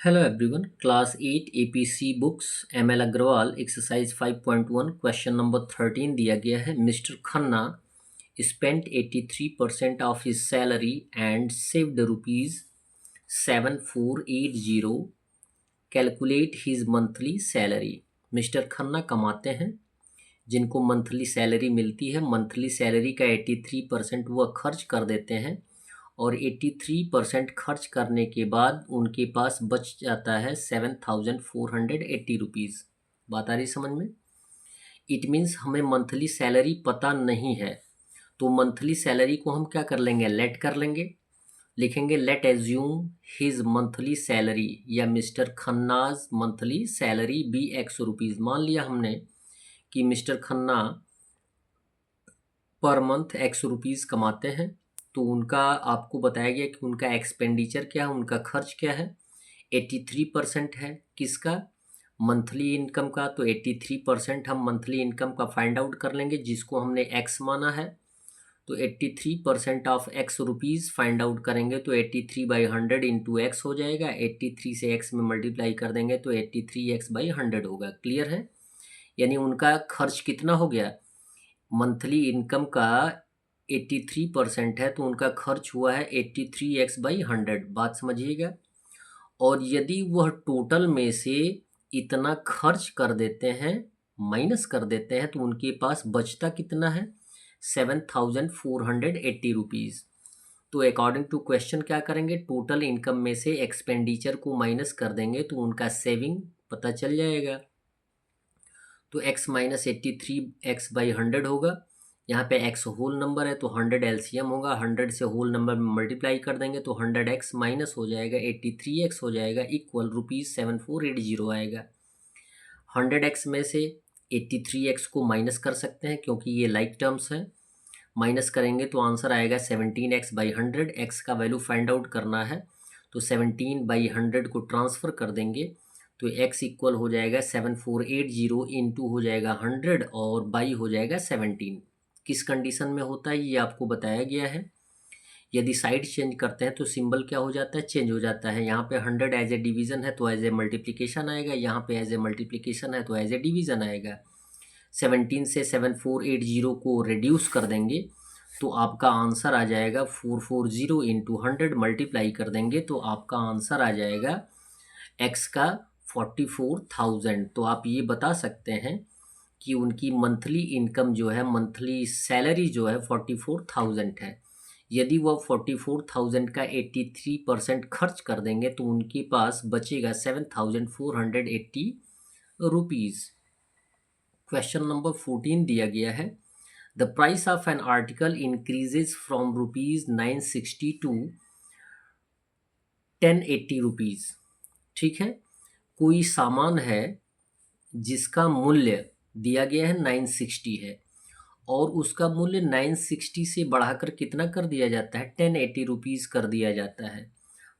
Hello everyone, Class 8 APC Books ML Agrawal Exercise 5.1 Question number 13 दिया गया है। Mr. Khanna spent 83% of his salary and saved rupees 7480. Calculate his monthly salary. Mr. Khanna कमाते हैं जिनको monthly salary मिलती है। Monthly salary का 83% वह खर्च कर देते हैं और 83% खर्च करने के बाद उनके पास बच जाता है 7480 रुपीज़। बात आ रही समझ में? इट मीन्स हमें मंथली सैलरी पता नहीं है, तो मंथली सैलरी को हम क्या कर लेंगे, लेट कर लेंगे। लिखेंगे let assume his monthly salary या mister Khanna's monthly salary be X rupees. मान लिया हमने कि mister Khanna per month x rupees कमाते हैं, तो उनका आपको बताया गया कि उनका एक्सपेंडिचर क्या है, उनका खर्च क्या है। 83% है किसका, मंथली इनकम का। तो 83% हम मंथली इनकम का फाइंड आउट कर लेंगे जिसको हमने एक्स माना है। तो 83% of x rupees find out करेंगे तो 83/100 इंटू एक्स हो जाएगा। 83 से एक्स में मल्टीप्लाई कर देंगे तो 83x/100 होगा। क्लियर है? यानी उनका खर्च कितना हो गया, मंथली इनकम का 83% है तो उनका खर्च हुआ है 83x/100। बात समझिएगा। और यदि वह टोटल में से इतना खर्च कर देते हैं, माइनस कर देते हैं, तो उनके पास बचता कितना है, 7480 रुपीज़। तो अकॉर्डिंग टू क्वेश्चन क्या करेंगे, टोटल इनकम में से एक्सपेंडिचर को माइनस कर देंगे तो उनका सेविंग पता चल जाएगा। तो x माइनस 83x/100 होगा। यहाँ पे x होल नंबर है तो 100 एलसीएम होगा। 100 से होल नंबर में मल्टीप्लाई कर देंगे तो 100x माइनस हो जाएगा 83x हो जाएगा इक्वल ₹7480 आएगा। 100x में से 83x को माइनस कर सकते हैं क्योंकि ये लाइक टर्म्स हैं। माइनस करेंगे तो आंसर आएगा 17x/100। x का वैल्यू फाइंड आउट करना है तो 17/100 को ट्रांसफ़र कर देंगे तो x इक्वल हो जाएगा 7480 इंटू हो जाएगा 100 और बाई हो जाएगा 17। किस कंडीशन में होता है ये आपको बताया गया है। यदि साइड चेंज करते हैं तो सिंबल क्या हो जाता है, चेंज हो जाता है। यहाँ पे 100 एज ए डिवीज़न है तो एज ए मल्टीप्लिकेशन आएगा, यहाँ पे एज ए मल्टीप्लिकेशन है तो एज ए डिवीज़न आएगा। 17 से 7480 को रिड्यूस कर देंगे तो आपका आंसर आ जाएगा 440 इंटू 100 मल्टीप्लाई कर देंगे तो आपका आंसर आ जाएगा एक्स का 44,000। तो आप ये बता सकते हैं कि उनकी मंथली इनकम जो है, मंथली सैलरी जो है 44,000 है। यदि वह 44,000 का 83% खर्च कर देंगे तो उनके पास बचेगा 7,480 रुपीज़। क्वेश्चन नंबर 14 दिया गया है, the price of an article increases from ₹960 to 1080 rupees. ठीक है, कोई सामान है जिसका मूल्य दिया गया है 960 है और उसका मूल्य 960 से बढ़ाकर कितना कर दिया जाता है, 1080 रुपीज़ कर दिया जाता है।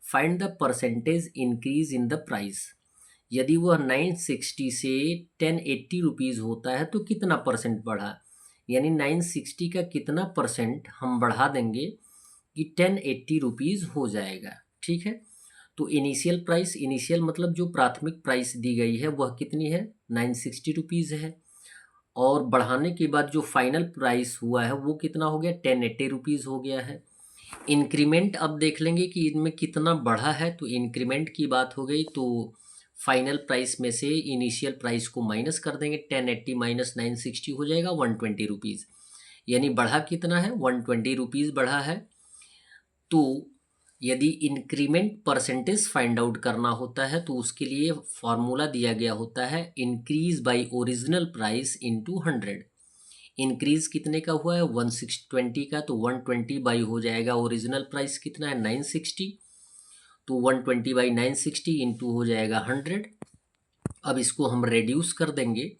Find the percentage increase in the price. यदि वह 960 से 1080 रुपीज़ होता है तो कितना परसेंट बढ़ा, यानी 960 का कितना परसेंट हम बढ़ा देंगे कि 1080 रुपीज़ हो जाएगा। ठीक है, तो इनिशियल प्राइस, इनिशियल मतलब जो प्राथमिक प्राइस दी गई है वह कितनी है, 960 रुपीज़ है। और बढ़ाने के बाद जो फाइनल प्राइस हुआ है वो कितना हो गया, 1080 रुपीज़ हो गया है। इंक्रीमेंट अब देख लेंगे कि इनमें कितना बढ़ा है, तो इंक्रीमेंट की बात हो गई तो फाइनल प्राइस में से इनिशियल प्राइस को माइनस कर देंगे। 1080 माइनस 960 हो जाएगा 120 रुपीज़, यानी बढ़ा कितना है, 120 रुपीज़ बढ़ा है। तो यदि इंक्रीमेंट परसेंटेज फाइंड आउट करना होता है तो उसके लिए फॉर्मूला दिया गया होता है increase by original price into 100। Increase कितने का हुआ है, 120 का, तो 120 बाई हो जाएगा ओरिजिनल प्राइस कितना है, 960, तो 120 बाई 960 इंटू हो जाएगा 100। अब इसको हम रेड्यूस कर देंगे,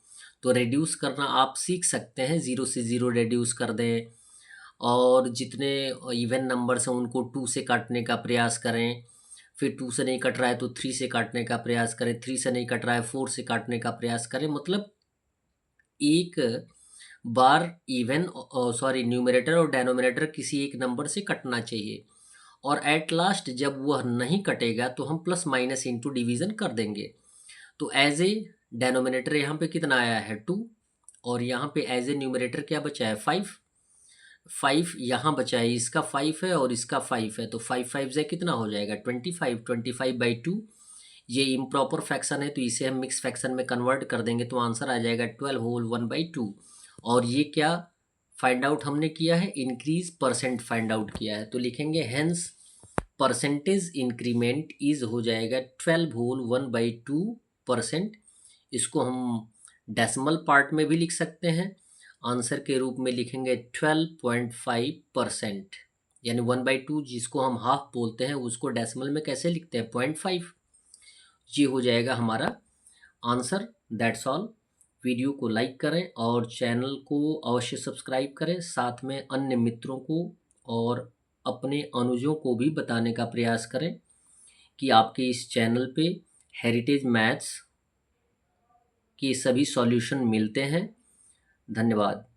तो रेड्यूस करना आप सीख सकते हैं, ज़ीरो से ज़ीरो रेड्यूस कर दें और जितने इवन नंबर्स हैं उनको 2 से काटने का प्रयास करें। फिर 2 से नहीं कट रहा है तो 3 से काटने का प्रयास करें, 3 से नहीं कट रहा है 4 से काटने का प्रयास करें। मतलब एक बार इवन न्यूमरेटर और डेनोमिनेटर किसी एक नंबर से कटना चाहिए और एट लास्ट जब वह नहीं कटेगा तो हम प्लस माइनस इंटू डिवीज़न कर देंगे। तो एज ए डेनोमिनेटर यहाँ पे कितना आया है 2, और यहाँ पे एज ए न्यूमरेटर क्या बचा है 5। 5 यहाँ बचा है, इसका 5 है और इसका 5 है, तो 5 5 से कितना हो जाएगा 25। 25/2 ये इम्प्रॉपर फ्रैक्शन है, तो इसे हम मिक्स फ्रैक्शन में कन्वर्ट कर देंगे तो आंसर आ जाएगा 12 होल 1/2। और ये क्या फाइंड आउट हमने किया है, इंक्रीज परसेंट फाइंड आउट किया है, तो लिखेंगे हेंस परसेंटेज इंक्रीमेंट इज हो जाएगा 12 होल 1/2%। इसको हम डेसिमल पार्ट में भी लिख सकते हैं, आंसर के रूप में लिखेंगे 12.5%, यानी 1/2 जिसको हम हाफ बोलते हैं उसको डेसिमल में कैसे लिखते हैं 0.5। ये हो जाएगा हमारा आंसर। That's all. वीडियो को लाइक करें और चैनल को अवश्य सब्सक्राइब करें, साथ में अन्य मित्रों को और अपने अनुजों को भी बताने का प्रयास करें कि आपके इस चैनल पे हेरिटेज मैथ्स के सभी सॉल्यूशन मिलते हैं। धन्यवाद।